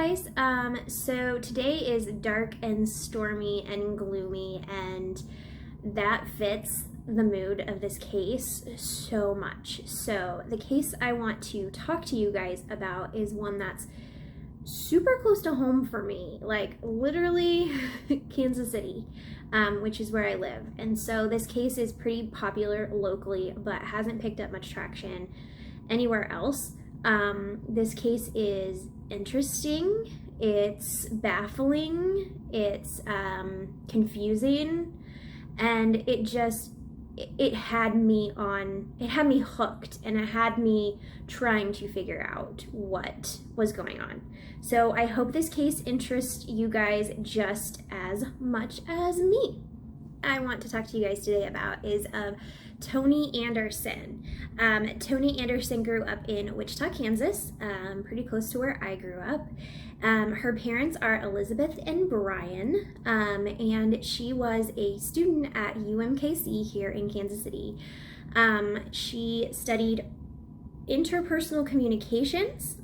guys. So today is dark and stormy and gloomy, and that fits the mood of this case so much. So the case I want to talk to you guys about is one that's super close to home for me, like literally Kansas City, which is where I live. And so this case is pretty popular locally, but hasn't picked up much traction anywhere else. This case is interesting, it's baffling, it's confusing, and it had me hooked, and it had me trying to figure out what was going on. So I hope this case interests you guys just as much as me. I want to talk to you guys today about is of Toni Anderson. Toni Anderson grew up in Wichita, Kansas, pretty close to where I grew up. Her parents are Elizabeth and Brian, and she was a student at UMKC here in Kansas City. She studied interpersonal communications.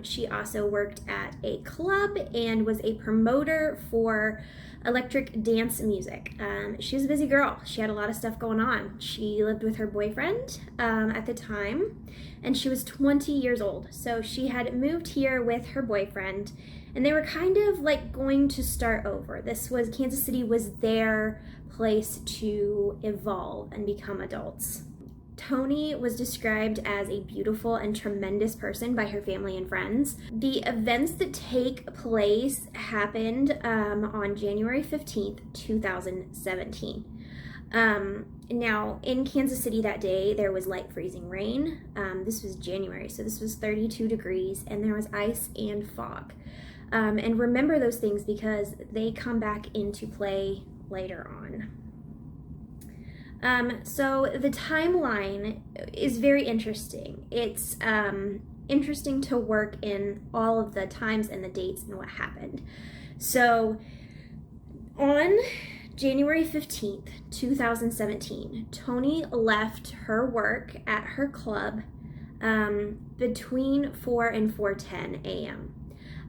She also worked at a club and was a promoter for electric dance music. She was a busy girl. She had a lot of stuff going on. She lived with her boyfriend at the time, and she was 20 years old. So she had moved here with her boyfriend, and they were kind of like going to start over. Kansas City was their place to evolve and become adults. Toni was described as a beautiful and tremendous person by her family and friends. The events that take place happened on January 15th, 2017. Now, in Kansas City that day, there was light freezing rain. This was January, so this was 32 degrees, and there was ice and fog. And remember those things because they come back into play later on. So the timeline is very interesting. It's interesting to work in all of the times and the dates and what happened. So on January 15th, 2017, Toni left her work at her club between 4 and 4:10 a.m.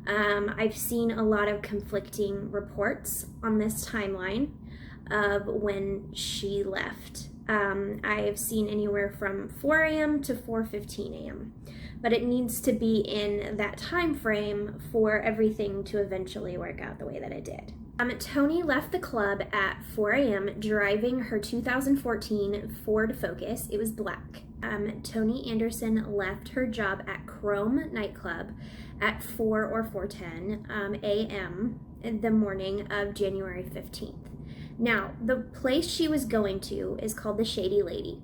I've seen a lot of conflicting reports on this timeline of when she left. I've seen anywhere from 4 a.m. to 4:15 a.m. But it needs to be in that time frame for everything to eventually work out the way that it did. Toni left the club at 4 a.m. driving her 2014 Ford Focus. It was black. Toni Anderson left her job at Chrome nightclub at 4 or 4:10 a.m. in the morning of January 15th. Now, the place she was going to is called the Shady Lady.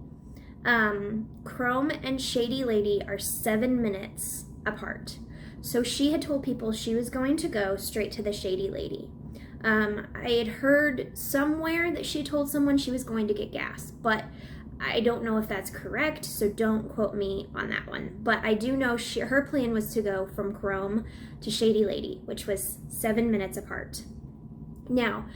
Chrome and Shady Lady are 7 minutes apart. So she had told people she was going to go straight to the Shady Lady. I had heard somewhere that she told someone she was going to get gas, but I don't know if that's correct, so don't quote me on that one. But I do know her plan was to go from Chrome to Shady Lady, which was 7 minutes apart. Now,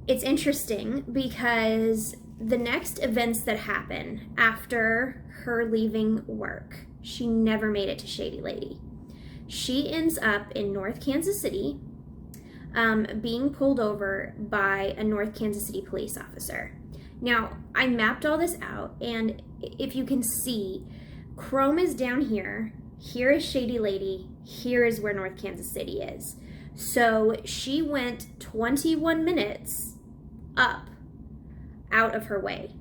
it's interesting because the next events that happen after her leaving work, she never made it to Shady Lady. She ends up in North Kansas City, being pulled over by a North Kansas City police officer. Now, I mapped all this out, and if you can see, Chrome is down here, here is Shady Lady, here is where North Kansas City is. So she went 21 minutes up out of her way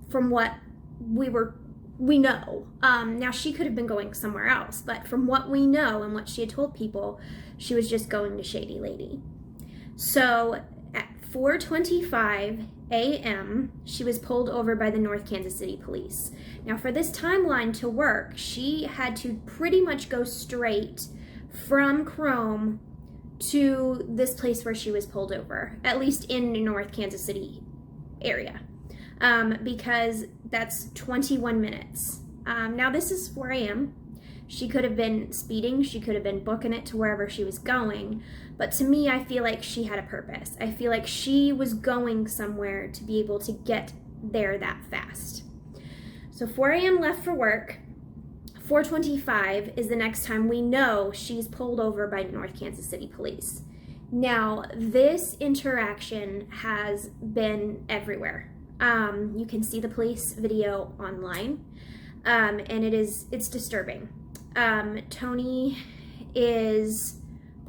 from what we know. Now she could have been going somewhere else, but from what we know and what she had told people, she was just going to Shady Lady. So at 4:25 a.m., she was pulled over by the North Kansas City police. Now for this timeline to work, she had to pretty much go straight from Chrome to this place where she was pulled over, at least in the North Kansas City area, because that's 21 minutes. Now this is 4 a.m. She could have been speeding, she could have been booking it to wherever she was going, but to me, I feel like she had a purpose. I feel like she was going somewhere to be able to get there that fast. So 4 a.m. left for work, 4:25 is the next time we know she's pulled over by North Kansas City police. Now, this interaction has been everywhere. You can see the police video online, and it's disturbing. Toni is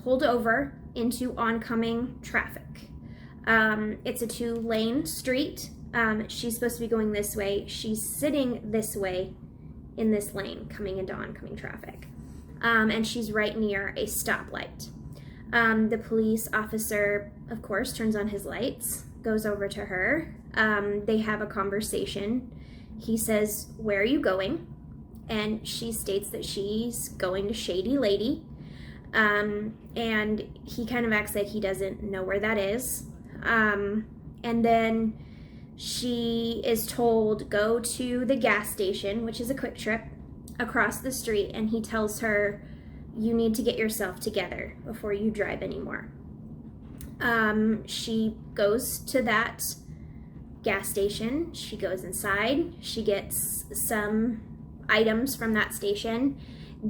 pulled over into oncoming traffic. It's a 2-lane street. She's supposed to be going this way. She's sitting this way in this lane coming into oncoming traffic. And she's right near a stoplight. The police officer, of course, turns on his lights, goes over to her. They have a conversation. He says, "Where are you going?" And she states that she's going to Shady Lady. And he kind of acts like he doesn't know where that is. And then she is told, go to the gas station, which is a Quick Trip, across the street, and he tells her, you need to get yourself together before you drive anymore. She goes to that gas station. She goes inside. She gets some items from that station,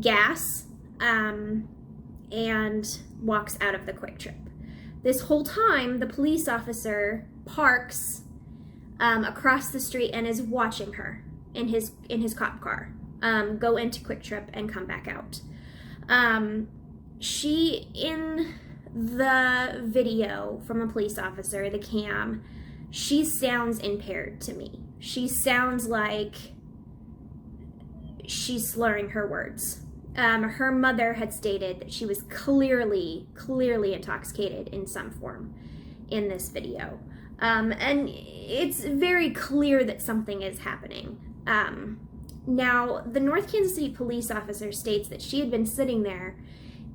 gas, and walks out of the Quick Trip. This whole time, the police officer parks across the street and is watching her in his cop car go into Quick Trip and come back out. She, in the video from the police officer, the cam, she sounds impaired to me. She sounds like she's slurring her words. Her mother had stated that she was clearly intoxicated in some form in this video. And it's very clear that something is happening. Now, the North Kansas City police officer states that she had been sitting there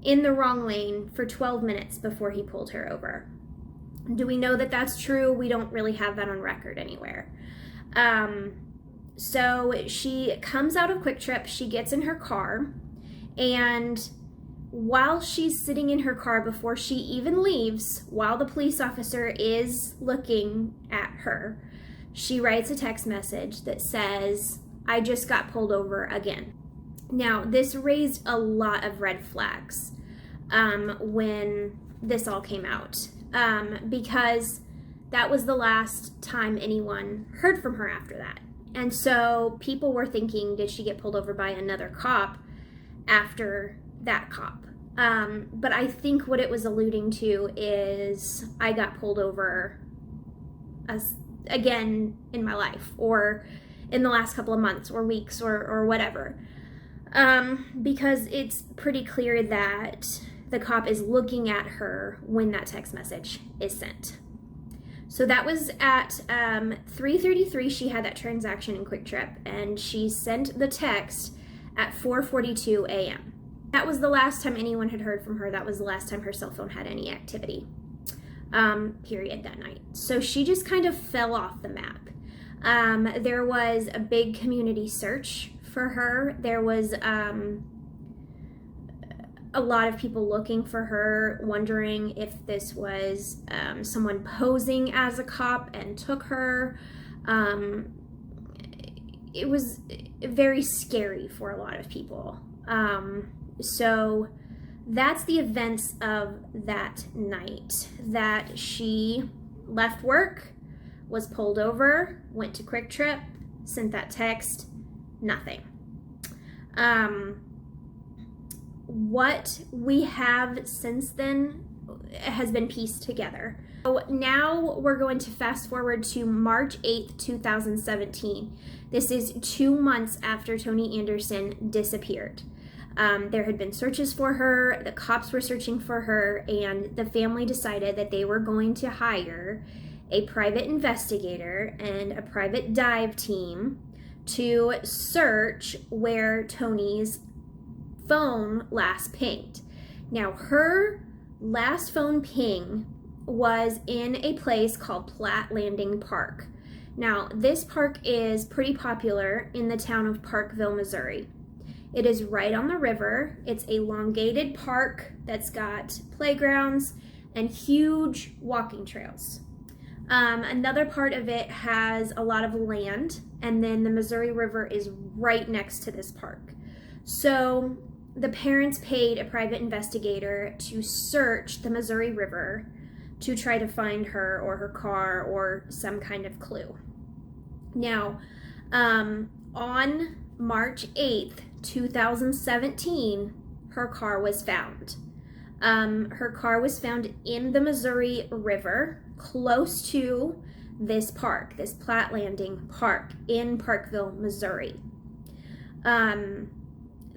in the wrong lane for 12 minutes before he pulled her over. Do we know that that's true? We don't really have that on record anywhere. So she comes out of Quick Trip, she gets in her car, and while she's sitting in her car, before she even leaves, while the police officer is looking at her, she writes a text message that says, "I just got pulled over again." Now, this raised a lot of red flags when this all came out, because that was the last time anyone heard from her after that. And so people were thinking, did she get pulled over by another cop after that cop? But I think what it was alluding to is, I got pulled over again in my life, or in the last couple of months or weeks or whatever. Because it's pretty clear that the cop is looking at her when that text message is sent. So that was at 3:33. She had that transaction in Quick Trip, and she sent the text at 4:42 a.m. That was the last time anyone had heard from her. That was the last time her cell phone had any activity, period, that night. So she just kind of fell off the map. There was a big community search for her. There was a lot of people looking for her, wondering if this was someone posing as a cop and took her. It was very scary for a lot of people. So that's the events of that night, that she left work, was pulled over, went to Quick Trip, sent that text, nothing. What we have since then has been pieced together. So now we're going to fast forward to March 8th, 2017. This is 2 months after Toni Anderson disappeared. There had been searches for her, the cops were searching for her, and the family decided that they were going to hire a private investigator and a private dive team to search where Toni's phone last pinged. Now, her last phone ping was in a place called Platte Landing Park. Now, this park is pretty popular in the town of Parkville, Missouri. It is right on the river. It's a elongated park that's got playgrounds and huge walking trails. Another part of it has a lot of land, and then the Missouri River is right next to this park. So the parents paid a private investigator to search the Missouri River to try to find her or her car or some kind of clue. Now, on March 8th, 2017, her car was found. Her car was found in the Missouri River, close to this park, this Platte Landing Park in Parkville, Missouri.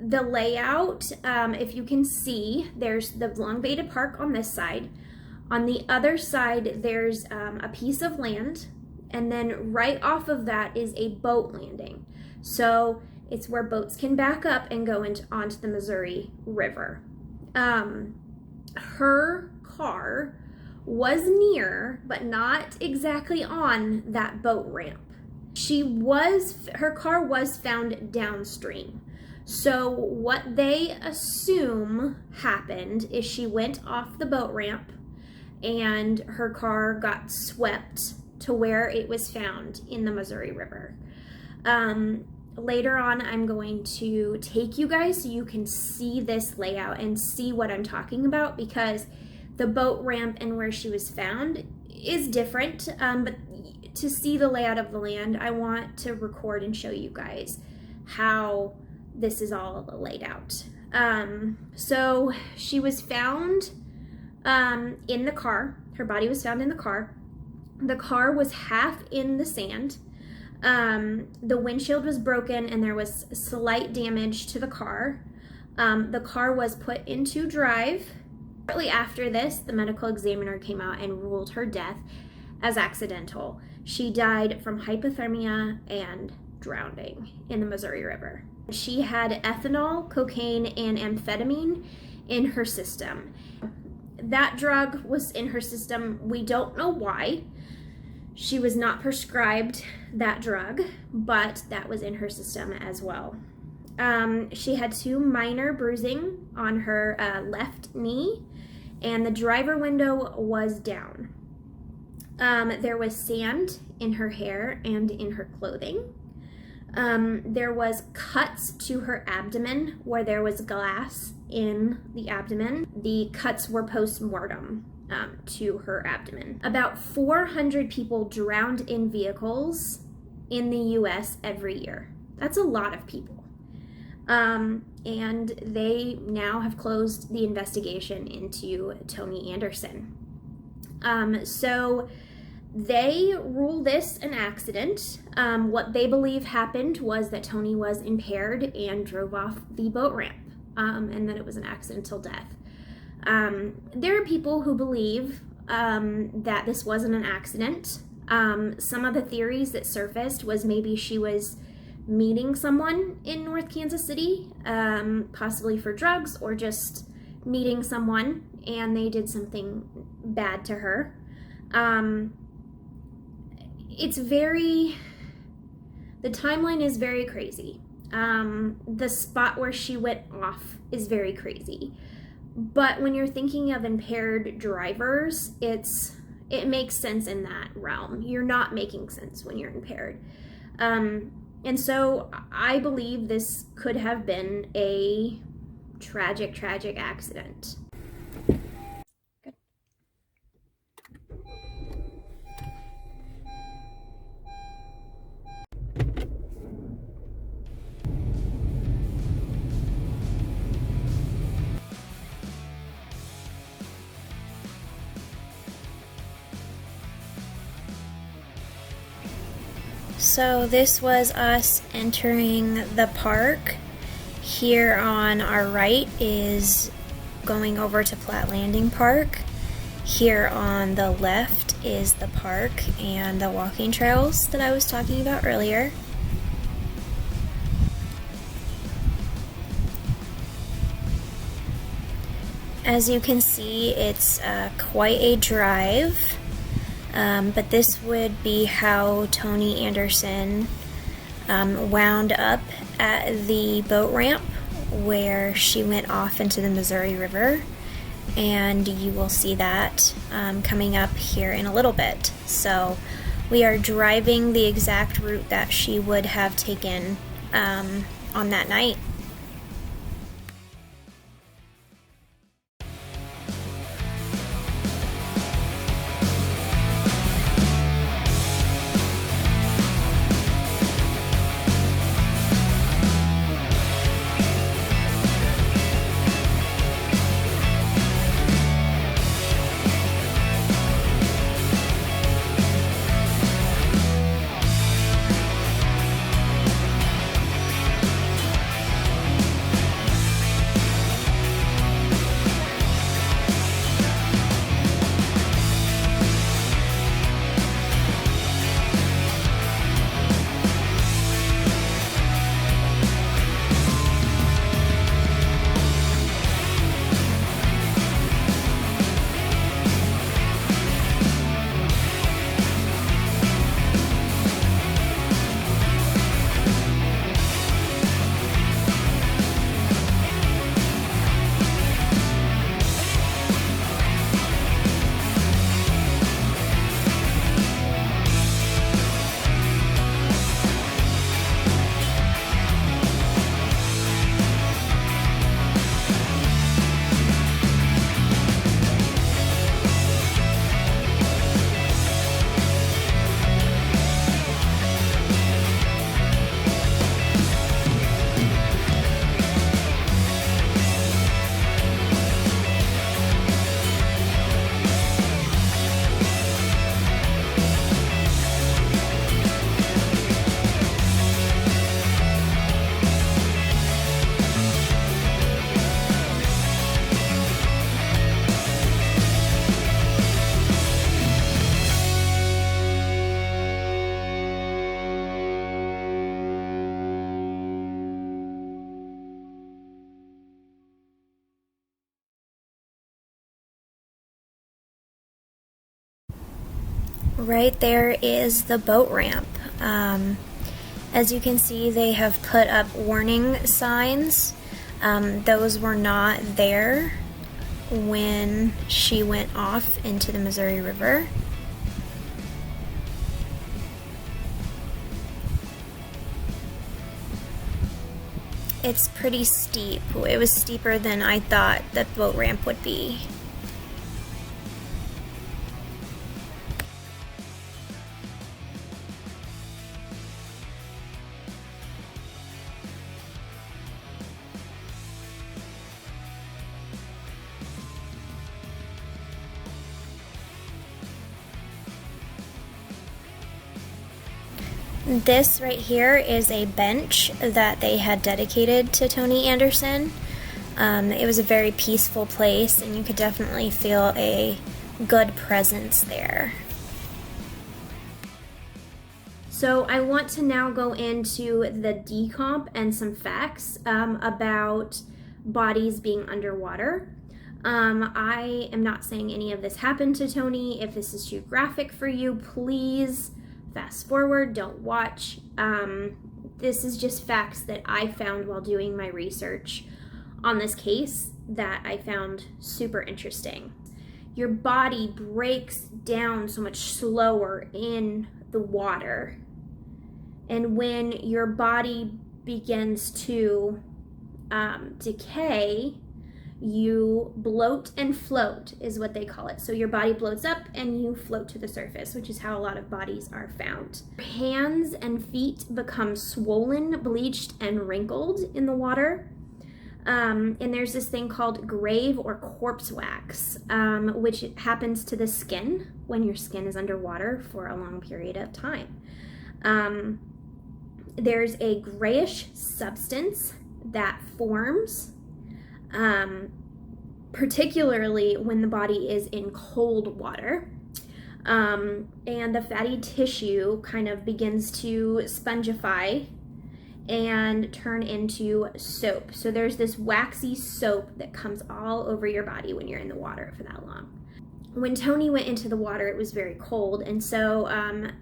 The layout, if you can see, there's the elongated park on this side. On the other side, there's a piece of land, and then right off of that is a boat landing. So it's where boats can back up and go onto the Missouri River. Her car was near, but not exactly on that boat ramp. Her car was found downstream. So what they assume happened is she went off the boat ramp and her car got swept to where it was found in the Missouri River. Later on, I'm going to take you guys so you can see this layout and see what I'm talking about, because the boat ramp and where she was found is different. But to see the layout of the land, I want to record and show you guys how this is all laid out. So she was found in the car. Her body was found in the car. The car was half in the sand. The windshield was broken and there was slight damage to the car. The car was put into drive. Shortly after this, the medical examiner came out and ruled her death as accidental. She died from hypothermia and drowning in the Missouri River. She had ethanol, cocaine, and amphetamine in her system. That drug was in her system. We don't know why. She was not prescribed that drug, but that was in her system as well. She had 2 minor bruising on her left knee, and the driver window was down. There was sand in her hair and in her clothing. There was cuts to her abdomen where there was glass in the abdomen. The cuts were post-mortem to her abdomen. About 400 people drowned in vehicles in the U.S. every year. That's a lot of people. And they now have closed the investigation into Toni Anderson. So they rule this an accident. What they believe happened was that Toni was impaired and drove off the boat ramp, and that it was an accidental death. There are people who believe that this wasn't an accident. Some of the theories that surfaced was maybe she was meeting someone in North Kansas City, possibly for drugs or just meeting someone, and they did something bad to her. The timeline is very crazy. The spot where she went off is very crazy. But when you're thinking of impaired drivers, it makes sense in that realm. You're not making sense when you're impaired. And so I believe this could have been a tragic accident. Good. So this was us entering the park. Here on our right is going over to Platte Landing Park. Here on the left is the park and the walking trails that I was talking about earlier. As you can see, it's quite a drive. But this would be how Toni Anderson wound up at the boat ramp where she went off into the Missouri River, and you will see that coming up here in a little bit. So we are driving the exact route that she would have taken on that night. Right there is the boat ramp. As you can see, they have put up warning signs. Those were not there when she went off into the Missouri River. It's pretty steep. It was steeper than I thought that boat ramp would be. This right here is a bench that they had dedicated to Toni Anderson. It was a very peaceful place, and you could definitely feel a good presence there. So I want to now go into the decomp and some facts about bodies being underwater. I am not saying any of this happened to Toni. If this is too graphic for you, please fast forward, don't watch. This is just facts that I found while doing my research on this case that I found super interesting. Your body breaks down so much slower in the water. And when your body begins to decay, you bloat and float is what they call it. So your body bloats up and you float to the surface, which is how a lot of bodies are found. Hands and feet become swollen, bleached, and wrinkled in the water. And there's this thing called grave or corpse wax, which happens to the skin when your skin is underwater for a long period of time. There's a grayish substance that forms, particularly when the body is in cold water, and the fatty tissue kind of begins to spongify and turn into soap. So there's this waxy soap that comes all over your body when you're in the water for that long. When Toni went into the water, it was very cold, and so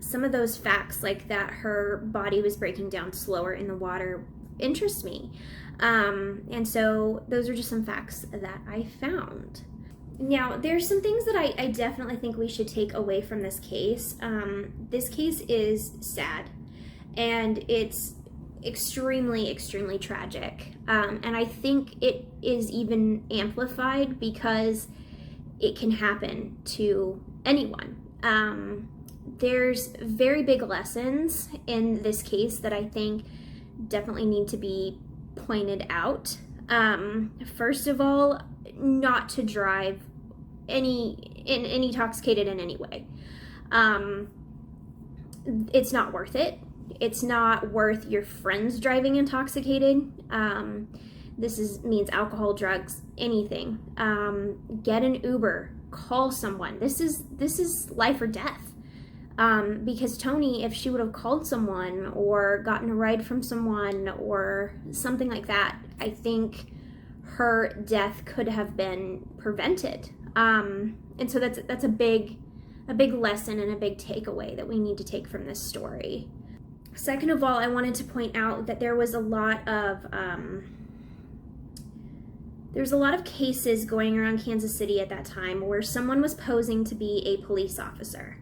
some of those facts, like that her body was breaking down slower in the water, interest me. And so those are just some facts that I found. Now, there's some things that I definitely think we should take away from this case. This case is sad, and it's extremely, extremely tragic. And I think it is even amplified because it can happen to anyone. There's very big lessons in this case that I think definitely need to be pointed out. First of all, not to drive intoxicated in any way. It's not worth it. It's not worth your friends driving intoxicated. This means alcohol, drugs, anything. Get an Uber, call someone. This is life or death. Because Toni, if she would have called someone or gotten a ride from someone or something like that, I think her death could have been prevented. And so that's a big lesson and a big takeaway that we need to take from this story. Second of all, I wanted to point out that there was a lot of cases going around Kansas City at that time where someone was posing to be a police officer.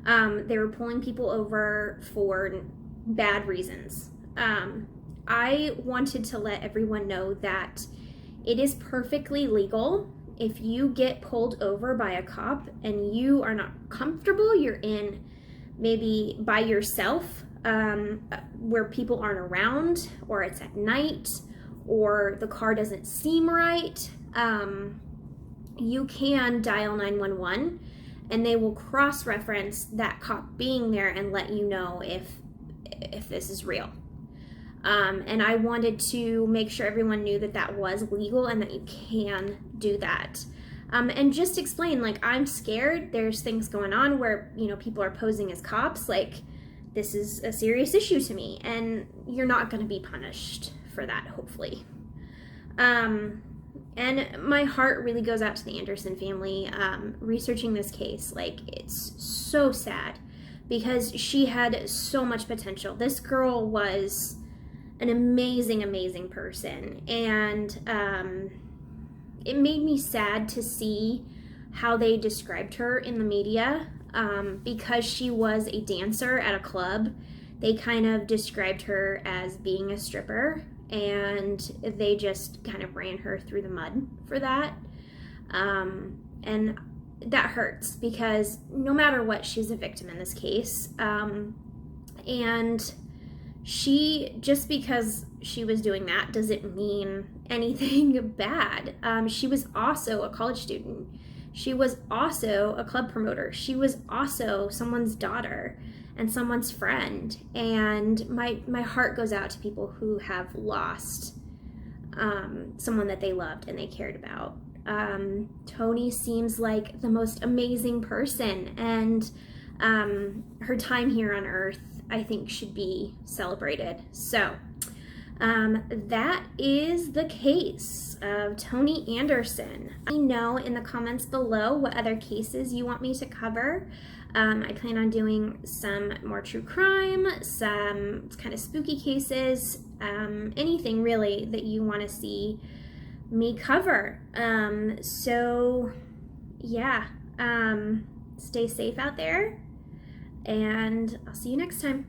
They were pulling people over for bad reasons. I wanted to let everyone know that it is perfectly legal if you get pulled over by a cop and you are not comfortable, you're in maybe by yourself, where people aren't around, or it's at night, or the car doesn't seem right, you can dial 911 and they will cross-reference that cop being there and let you know if this is real. And I wanted to make sure everyone knew that that was legal and that you can do that. And just explain, like, I'm scared, there's things going on where, people are posing as cops, like, this is a serious issue to me, and you're not going to be punished for that, hopefully. And my heart really goes out to the Anderson family. Researching this case, like, it's so sad because she had so much potential. This girl was an amazing, amazing person. And it made me sad to see how they described her in the media. Because she was a dancer at a club, they kind of described her as being a stripper, and they just kind of ran her through the mud for that. And that hurts because no matter what, she's a victim in this case. And she, just because she was doing that doesn't mean anything bad. She was also a college student. She was also a club promoter. She was also someone's daughter and someone's friend. And my heart goes out to people who have lost someone that they loved and they cared about. Toni seems like the most amazing person, and her time here on Earth, I think, should be celebrated. So that is the case of Toni Anderson. Let me know in the comments below what other cases you want me to cover. I plan on doing some more true crime, some kind of spooky cases, anything really that you want to see me cover. So yeah, stay safe out there, and I'll see you next time.